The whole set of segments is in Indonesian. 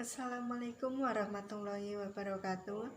Assalamualaikum warahmatullahi wabarakatuh.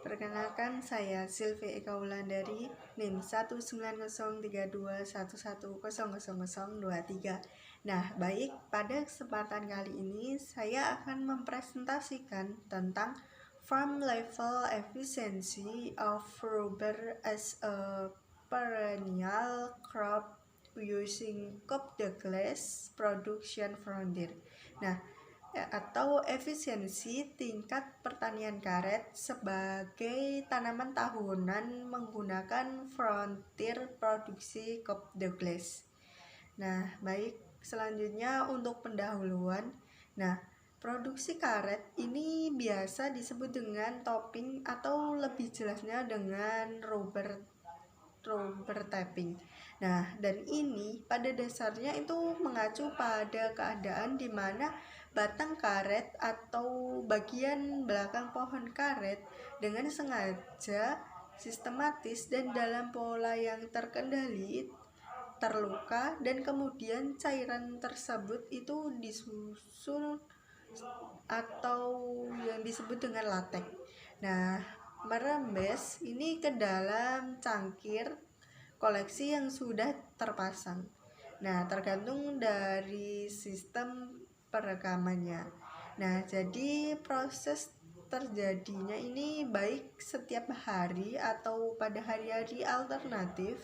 Perkenalkan, saya Silvi Eka Wulandari, NIM 1903321100023. Nah, baik, pada kesempatan kali ini saya akan mempresentasikan tentang farm level efficiency of rubber as a perennial crop using Cope Douglas production frontier. Nah, atau efisiensi tingkat pertanian karet sebagai tanaman tahunan menggunakan frontier produksi Cope Douglas. Nah, baik, selanjutnya untuk pendahuluan. Nah, produksi karet ini biasa disebut dengan topping atau lebih jelasnya dengan rubber tapping. Nah, dan ini pada dasarnya itu mengacu pada keadaan di mana batang karet atau bagian belakang pohon karet dengan sengaja, sistematis, dan dalam pola yang terkendali terluka, dan kemudian cairan tersebut itu disusul atau yang disebut dengan latek. Nah, merembes ini ke dalam cangkir koleksi yang sudah terpasang. Nah, tergantung dari sistem perekamannya. Nah, jadi proses terjadinya ini baik setiap hari atau pada hari-hari alternatif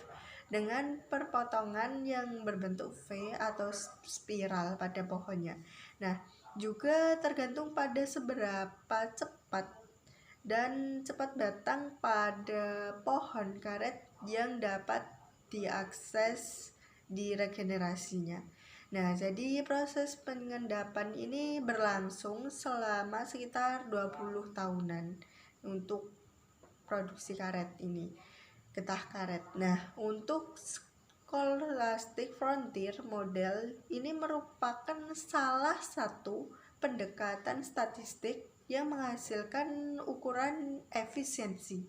dengan perpotongan yang berbentuk V atau spiral pada pohonnya. Nah, juga tergantung pada seberapa cepat datang pada pohon karet yang dapat diakses di regenerasinya. Nah, jadi proses pengendapan ini berlangsung selama sekitar 20 tahunan untuk produksi karet ini, getah karet. Nah, untuk Scholastic Frontier model ini merupakan salah satu pendekatan statistik yang menghasilkan ukuran efisiensi.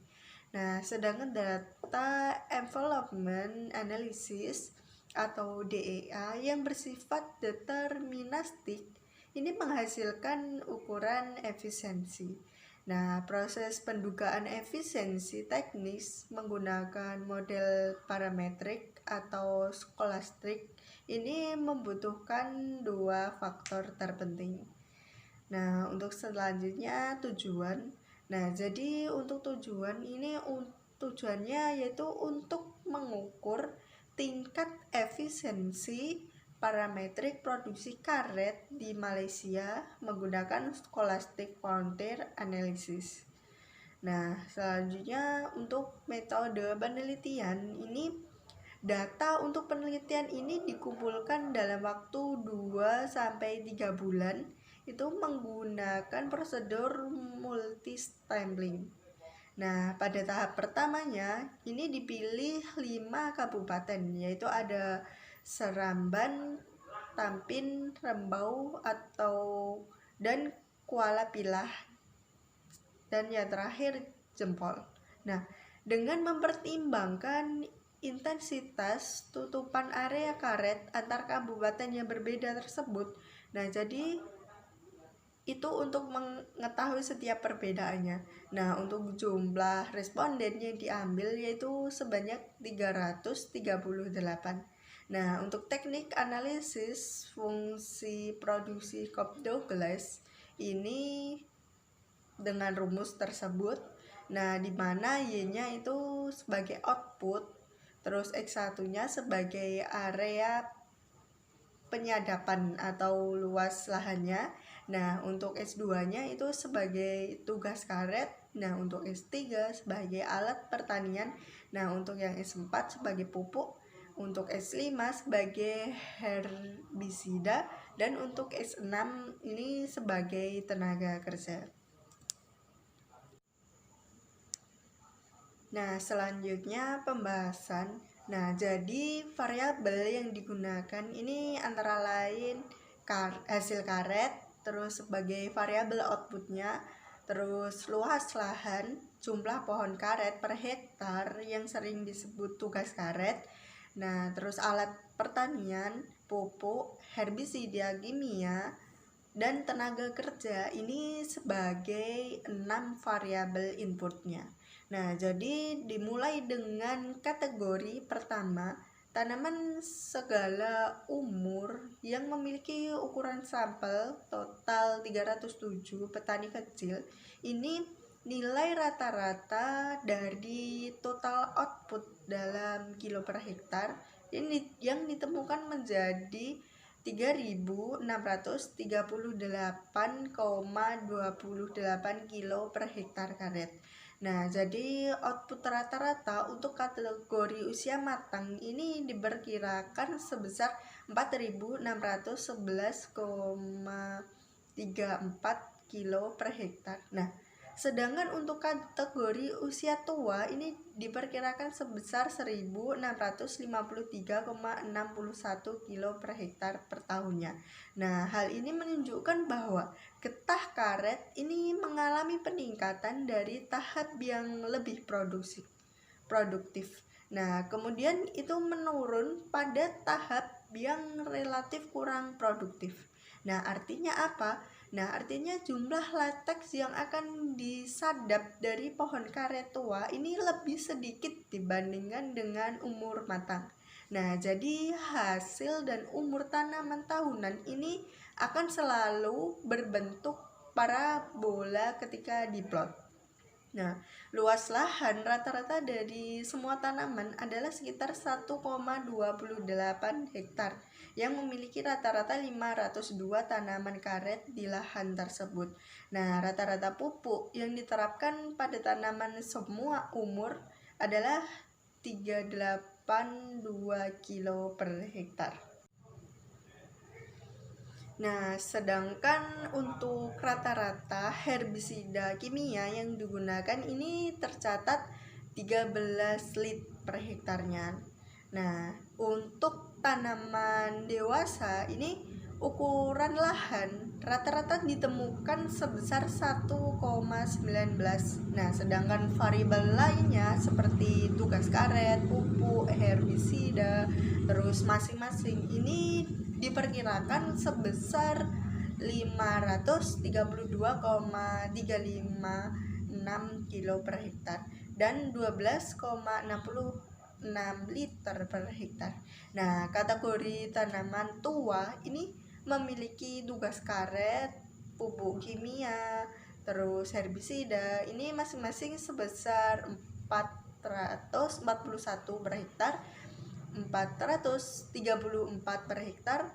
Nah, sedangkan data envelopment analysis atau DEA yang bersifat deterministik ini menghasilkan ukuran efisiensi. Nah, proses pendugaan efisiensi teknis menggunakan model parametrik atau scholastic ini membutuhkan dua faktor terpenting. Nah, untuk selanjutnya tujuan. Nah, jadi untuk tujuannya yaitu untuk mengukur tingkat efisiensi parametrik produksi karet di Malaysia menggunakan Scholastic Frontier Analysis. Nah, selanjutnya untuk metode penelitian ini, data untuk penelitian ini dikumpulkan dalam waktu 2-3 bulan itu menggunakan prosedur multi-stempling. Nah, pada tahap pertamanya ini dipilih 5 kabupaten, yaitu ada Seramban, Tampin, Rembau dan Kuala Pilah, dan yang terakhir Jempol. Nah, dengan mempertimbangkan intensitas tutupan area karet antar kabupaten yang berbeda tersebut, nah jadi itu untuk mengetahui setiap perbedaannya. Nah, untuk jumlah responden yang diambil yaitu sebanyak 338. Nah, untuk teknik analisis fungsi produksi Cope Douglas ini dengan rumus tersebut, nah di mana Y-nya itu sebagai output, terus X1-nya sebagai area penyadapan atau luas lahannya. Nah, untuk S2-nya itu sebagai tugas karet. Nah, untuk S3 sebagai alat pertanian. Nah, untuk yang S4 sebagai pupuk. Untuk S5 sebagai herbisida. Dan untuk S6 ini sebagai tenaga kerja. Nah, selanjutnya pembahasan. Nah, jadi variabel yang digunakan ini antara lain hasil karet, terus sebagai variabel outputnya, terus luas lahan, jumlah pohon karet per hektar yang sering disebut tugas karet. Nah, terus alat pertanian, pupuk, herbisida kimia, dan tenaga kerja ini sebagai 6 variabel inputnya. Nah, jadi dimulai dengan kategori pertama, tanaman segala umur yang memiliki ukuran sampel total 307 petani kecil. Ini nilai rata-rata dari total output dalam kilo per hektar ini yang ditemukan menjadi 3.638,28 kilo per hektar karet. Nah, jadi output rata-rata untuk kategori usia matang ini diperkirakan sebesar 4.611,34 kilo per hektar. Nah, sedangkan untuk kategori usia tua ini diperkirakan sebesar 1.653,61 kilo per hektar per tahunnya. Nah, hal ini menunjukkan bahwa getah karet ini mengalami peningkatan dari tahap yang lebih produktif. Nah, kemudian itu menurun pada tahap yang relatif kurang produktif. Nah, artinya apa? Nah, artinya jumlah lateks yang akan disadap dari pohon karet tua ini lebih sedikit dibandingkan dengan umur matang. Nah, jadi hasil dan umur tanaman tahunan ini akan selalu berbentuk parabola ketika diplot. Nah, luas lahan rata-rata dari semua tanaman adalah sekitar 1,28 hektar yang memiliki rata-rata 502 tanaman karet di lahan tersebut. Nah, rata-rata pupuk yang diterapkan pada tanaman semua umur adalah 382 kilo per hektar. Nah, sedangkan untuk rata-rata herbisida kimia yang digunakan ini tercatat 13 lit per hektarnya. Nah, untuk tanaman dewasa ini ukuran lahan rata-rata ditemukan sebesar 1,19. Nah, sedangkan variabel lainnya seperti tugas karet, pupuk, herbisida, terus masing-masing ini diperkirakan sebesar 532,356 kilo per hektar dan 12,66 liter per hektar. Nah, kategori tanaman tua ini memiliki tugas karet, pupuk kimia, terus herbisida ini masing-masing sebesar 441 per hektar, 434 per hektar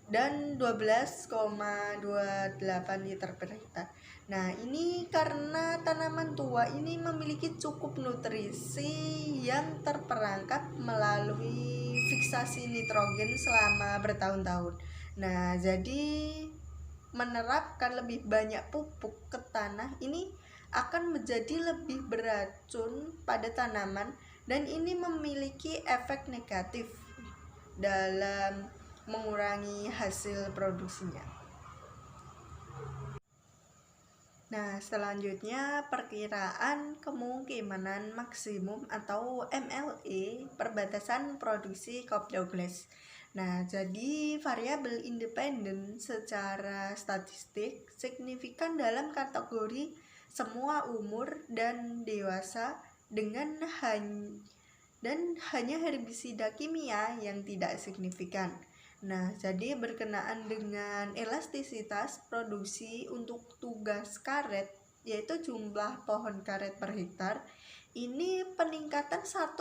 dan 12,28 liter per hektar. Nah, ini karena tanaman tua ini memiliki cukup nutrisi yang terperangkap melalui fiksasi nitrogen selama bertahun-tahun. Nah, jadi menerapkan lebih banyak pupuk ke tanah ini akan menjadi lebih beracun pada tanaman dan ini memiliki efek negatif dalam mengurangi hasil produksinya. Nah, selanjutnya perkiraan kemungkinan maksimum atau MLE perbatasan produksi Cobb Douglas. Nah, jadi variabel independen secara statistik signifikan dalam kategori semua umur dan dewasa dengan hanya herbisida kimia yang tidak signifikan. Nah, jadi berkenaan dengan elastisitas produksi untuk tugas karet, yaitu jumlah pohon karet per hektar, ini peningkatan 1%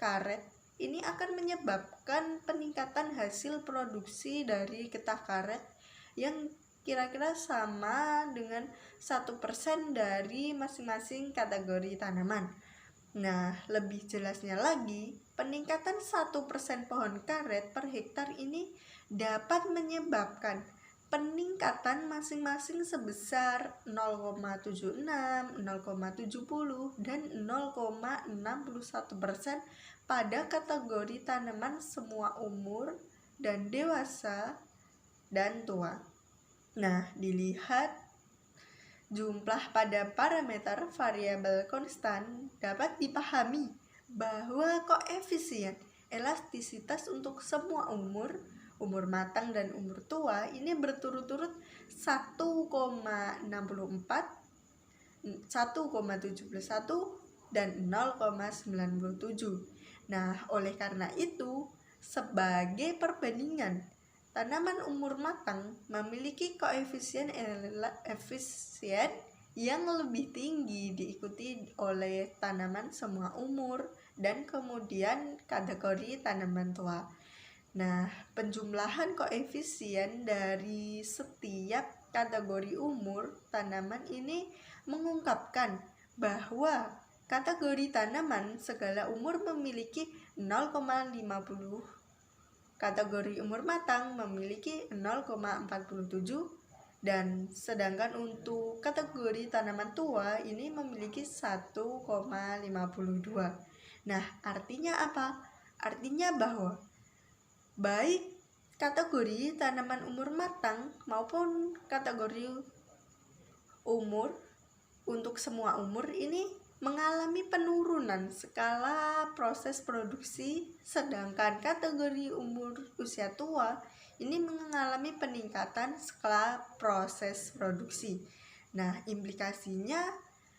karet ini akan menyebabkan peningkatan hasil produksi dari getah karet yang kira-kira sama dengan 1% dari masing-masing kategori tanaman. Nah, lebih jelasnya lagi, peningkatan 1% pohon karet per hektar ini dapat menyebabkan peningkatan masing-masing sebesar 0,76, 0,70, dan 0,61% pada kategori tanaman semua umur dan dewasa dan tua. Nah, dilihat jumlah pada parameter variabel konstan dapat dipahami bahwa koefisien elastisitas untuk semua umur, umur matang dan umur tua ini berturut-turut 1,64, 1,71 dan 0,97. Nah, oleh karena itu, sebagai perbandingan, tanaman umur matang memiliki koefisien efisien yang lebih tinggi diikuti oleh tanaman semua umur dan kemudian kategori tanaman tua. Nah, penjumlahan koefisien dari setiap kategori umur tanaman ini mengungkapkan bahwa kategori tanaman segala umur memiliki 0,50, kategori umur matang memiliki 0,47, dan sedangkan untuk kategori tanaman tua ini memiliki 1,52. Nah, artinya apa? Artinya bahwa baik kategori tanaman umur matang maupun kategori umur untuk semua umur ini mengalami penurunan skala proses produksi, sedangkan kategori umur usia tua ini mengalami peningkatan skala proses produksi. Nah, implikasinya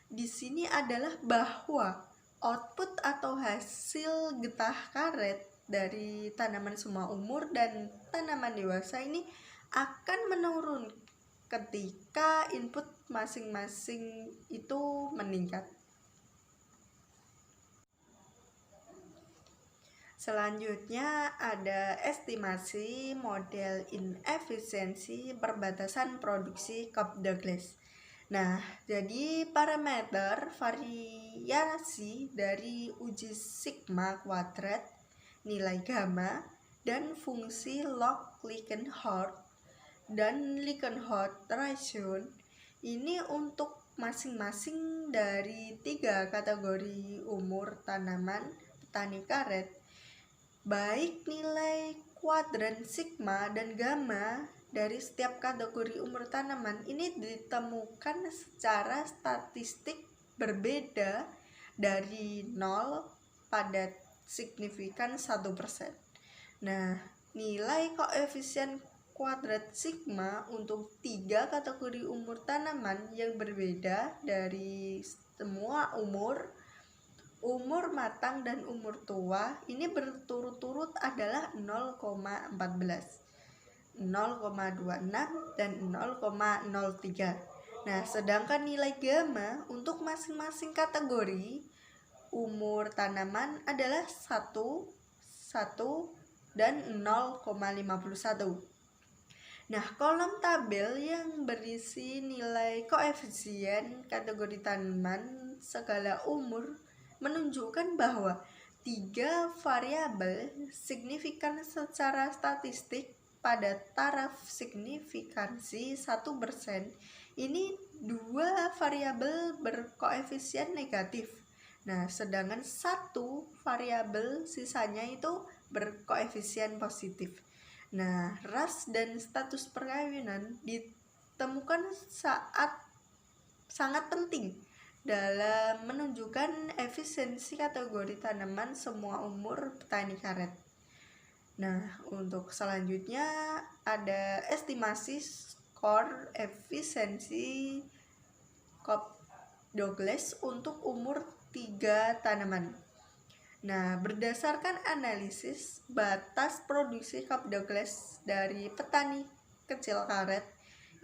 di sini adalah bahwa output atau hasil getah karet dari tanaman semua umur dan tanaman dewasa ini akan menurun ketika input masing-masing itu meningkat. Selanjutnya ada estimasi model inefisiensi perbatasan produksi Cobb-Douglas. Nah, jadi parameter variasi dari uji sigma kuadrat, nilai gamma, dan fungsi log Likenhorst dan Likenhorst ratio ini untuk masing-masing dari 3 kategori umur tanaman petani karet. Baik nilai kuadran sigma dan gamma dari setiap kategori umur tanaman ini ditemukan secara statistik berbeda dari 0 pada signifikan 1%. Nah, nilai koefisien kuadrat sigma untuk 3 kategori umur tanaman yang berbeda dari semua umur matang dan umur tua ini berturut-turut adalah 0,14, 0,26 dan 0,03. Nah, sedangkan nilai gamma untuk masing-masing kategori umur tanaman adalah 1, 1 dan 0,51. Nah, kolom tabel yang berisi nilai koefisien kategori tanaman segala umur menunjukkan bahwa 3 variabel signifikan secara statistik pada taraf signifikansi 1%. Ini 2 variabel berkoefisien negatif. Nah, sedangkan 1 variabel sisanya itu berkoefisien positif. Nah, ras dan status perkawinan ditemukan sangat penting dalam menunjukkan efisiensi kategori tanaman semua umur petani karet. Nah, untuk selanjutnya ada estimasi skor efisiensi Cobb-Douglas untuk umur 3 tanaman. Nah, berdasarkan analisis batas produksi Cobb-Douglas dari petani kecil karet,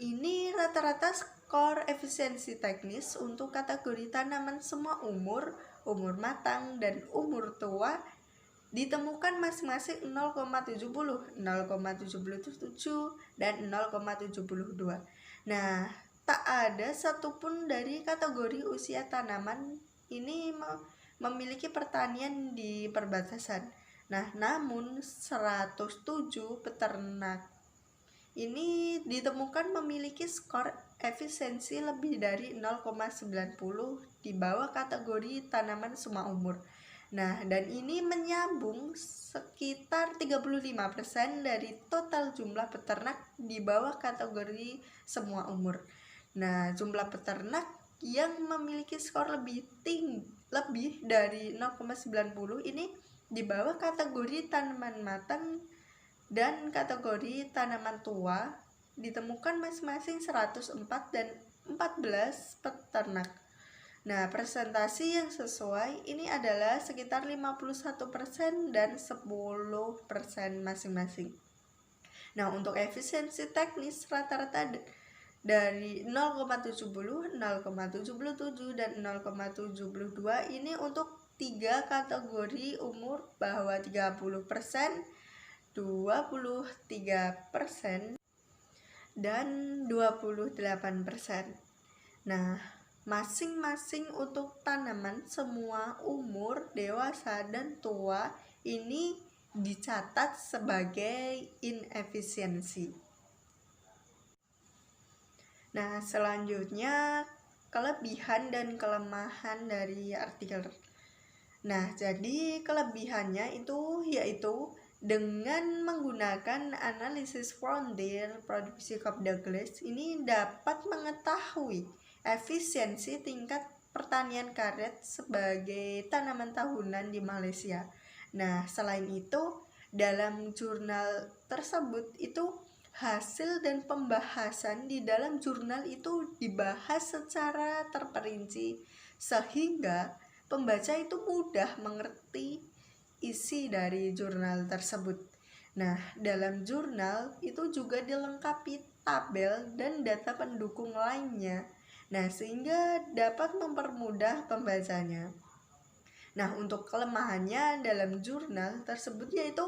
ini rata-rata skor efisiensi teknis untuk kategori tanaman semua umur matang dan umur tua ditemukan masing-masing 0,70, 0,77 dan 0,72. Nah, tak ada satupun dari kategori usia tanaman ini memiliki pertanian di perbatasan. Nah, namun 107 peternak ini ditemukan memiliki skor efisiensi lebih dari 0,90 di bawah kategori tanaman semua umur. Nah, dan ini menyambung sekitar 35% dari total jumlah peternak di bawah kategori semua umur. Nah, jumlah peternak yang memiliki skor lebih dari 0,90 ini di bawah kategori tanaman matang dan kategori tanaman tua ditemukan masing-masing 104 dan 14 peternak. Nah, presentasi yang sesuai ini adalah sekitar 51% dan 10% masing-masing. Nah, untuk efisiensi teknis rata-rata dari 0,70, 0,77, dan 0,72 ini untuk 3 kategori umur bahwa 30%, 23%, dan 28%. Nah, masing-masing untuk tanaman semua umur, dewasa dan tua ini dicatat sebagai inefisiensi. Nah, selanjutnya kelebihan dan kelemahan dari artikel. Nah, jadi kelebihannya itu yaitu dengan menggunakan analisis frontier produksi Cobb Douglas ini dapat mengetahui efisiensi tingkat pertanian karet sebagai tanaman tahunan di Malaysia. Nah, selain itu, dalam jurnal tersebut itu hasil dan pembahasan di dalam jurnal itu dibahas secara terperinci sehingga pembaca itu mudah mengerti isi dari jurnal tersebut. Nah, dalam jurnal itu juga dilengkapi tabel dan data pendukung lainnya. Nah, sehingga dapat mempermudah pembacanya. Nah, untuk kelemahannya dalam jurnal tersebut yaitu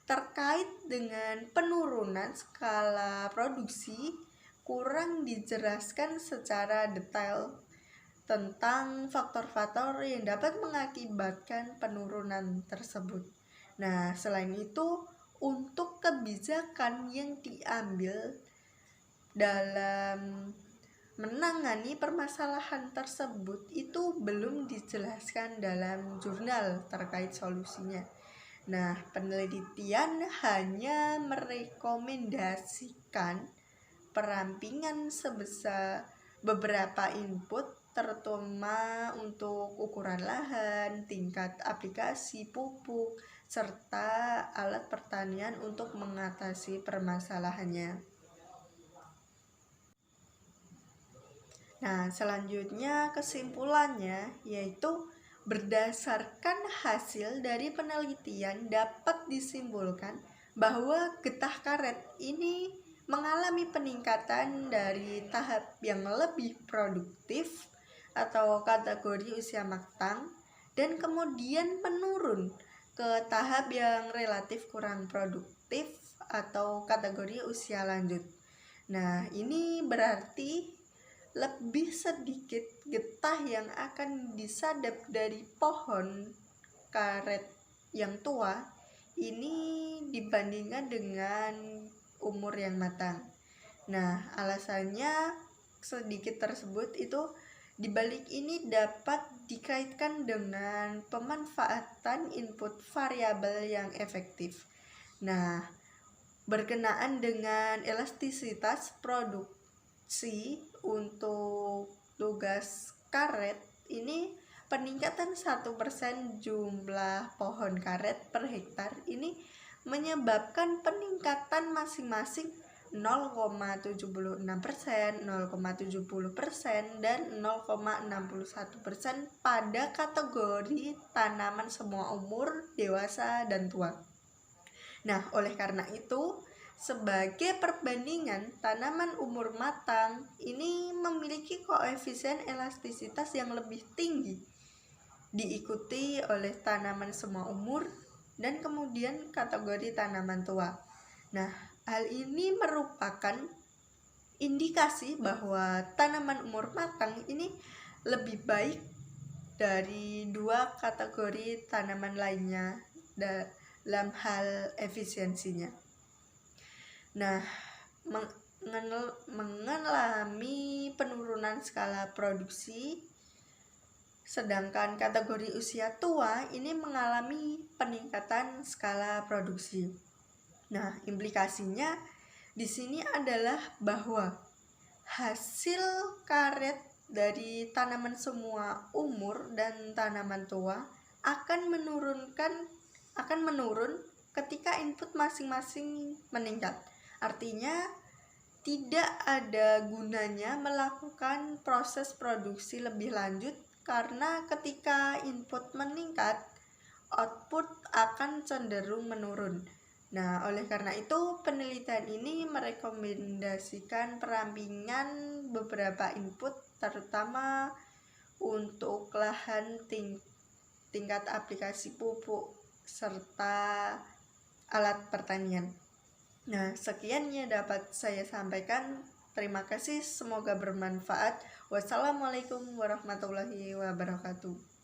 terkait dengan penurunan skala produksi, kurang dijelaskan secara detail tentang faktor-faktor yang dapat mengakibatkan penurunan tersebut. Nah, selain itu, untuk kebijakan yang diambil dalam menangani permasalahan tersebut itu belum dijelaskan dalam jurnal terkait solusinya. Nah, penelitian hanya merekomendasikan perampingan sebesar beberapa input, terutama untuk ukuran lahan, tingkat aplikasi pupuk, serta alat pertanian untuk mengatasi permasalahannya. Nah, selanjutnya kesimpulannya yaitu berdasarkan hasil dari penelitian dapat disimpulkan bahwa getah karet ini mengalami peningkatan dari tahap yang lebih produktif atau kategori usia matang dan kemudian menurun ke tahap yang relatif kurang produktif atau kategori usia lanjut. Nah, ini berarti lebih sedikit getah yang akan disadap dari pohon karet yang tua ini dibandingkan dengan umur yang matang. Nah, alasannya sedikit tersebut itu dibalik ini dapat dikaitkan dengan pemanfaatan input variabel yang efektif. Nah, berkenaan dengan elastisitas produksi untuk tugas karet ini peningkatan 1% jumlah pohon karet per hektar ini menyebabkan peningkatan masing-masing 0,76%, 0,70%, dan 0,61% pada kategori tanaman semua umur, dewasa, dan tua. Nah, oleh karena itu, sebagai perbandingan, tanaman umur matang ini memiliki koefisien elastisitas yang lebih tinggi, diikuti oleh tanaman semua umur dan kemudian kategori tanaman tua. Nah, hal ini merupakan indikasi bahwa tanaman umur matang ini lebih baik dari dua kategori tanaman lainnya dalam hal efisiensinya. Nah, mengalami penurunan skala produksi, sedangkan kategori usia tua ini mengalami peningkatan skala produksi. Nah, implikasinya di sini adalah bahwa hasil karet dari tanaman semua umur dan tanaman tua akan menurun ketika input masing-masing meningkat. Artinya tidak ada gunanya melakukan proses produksi lebih lanjut karena ketika input meningkat, output akan cenderung menurun. Nah, oleh karena itu penelitian ini merekomendasikan perampingan beberapa input terutama untuk lahan tingkat aplikasi pupuk serta alat pertanian. Nah, sekian yang dapat saya sampaikan. Terima kasih, semoga bermanfaat. Wassalamualaikum warahmatullahi wabarakatuh.